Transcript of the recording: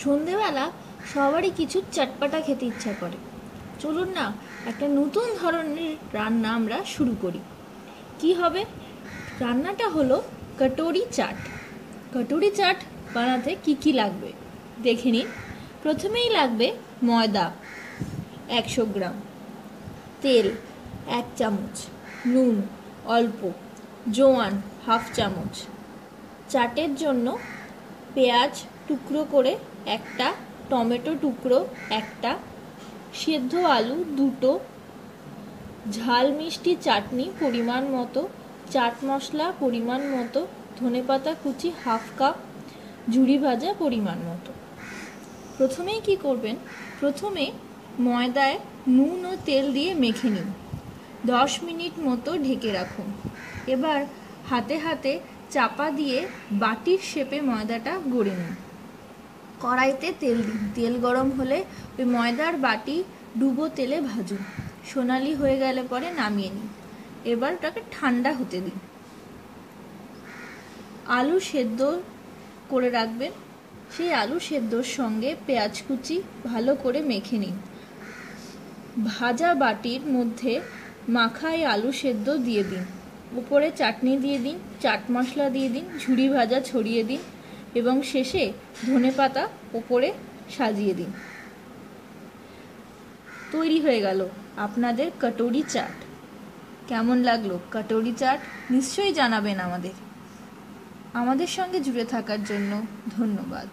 সন্ধেবেলা সবারই কিছু চটপটা খেতে ইচ্ছা করে। চলুন না একটা নতুন ধরনের রান্না আমরা শুরু করি। কি হবে? রান্নাটা হলো কটরি চাট। কটরি চাট বানাতে কি লাগবে দেখে নিন। প্রথমেই লাগবে ময়দা 100 গ্রাম, তেল 1 চামচ, নুন অল্প, জোয়ান 1/2 চামচ, চাটের জন্য পেঁয়াজ টুকরো করে একটা, টমেটো টুকরো একটা, সেদ্ধ আলু 2টো, ঝাল মিষ্টি চাটনি পরিমাণ মতো, চাট মশলা পরিমাণ মতো, ধনেপাতা কুচি 1/2 কাপ, ঝুরি ভাজা পরিমাণ মতো। প্রথমেই কি করবেন? প্রথমে ময়দায় নুন ও তেল দিয়ে মেখে নিন। 10 মিনিট মতো ঢেকে রাখুন। এবার হাতে হাতে চাপা দিয়ে বাটির শেপে ময়দাটা গড়ে নিন। কড়াইতে তেল দিন। তেল গরম হলে ওই ময়দার বাটি ডুবো তেলে ভাজুন। সোনালি হয়ে গেলে পরে নামিয়ে নিন। এবার ওটাকে ঠান্ডা হতে দিন। আলু সেদ্ধ করে রাখবেন। সেই আলু সেদ্ধর সঙ্গে পেঁয়াজ কুচি ভালো করে মেখে নিন। ভাজা বাটির মধ্যে মাখা এই আলু সেদ্ধ দিয়ে দিন। উপরে চাটনি দিয়ে দিন, চাট মশলা দিয়ে দিন, ঝুরি ভাজা ছড়িয়ে দিন এবং শেষে ধনেপাতা উপরে সাজিয়ে দিন। তৈরি হয়ে গেল আপনাদের কটরি চাট। কেমন লাগলো কটরি চাট? নিশ্চয়ই জানাবেন আমাদের সঙ্গে জুড়ে থাকার জন্য ধন্যবাদ।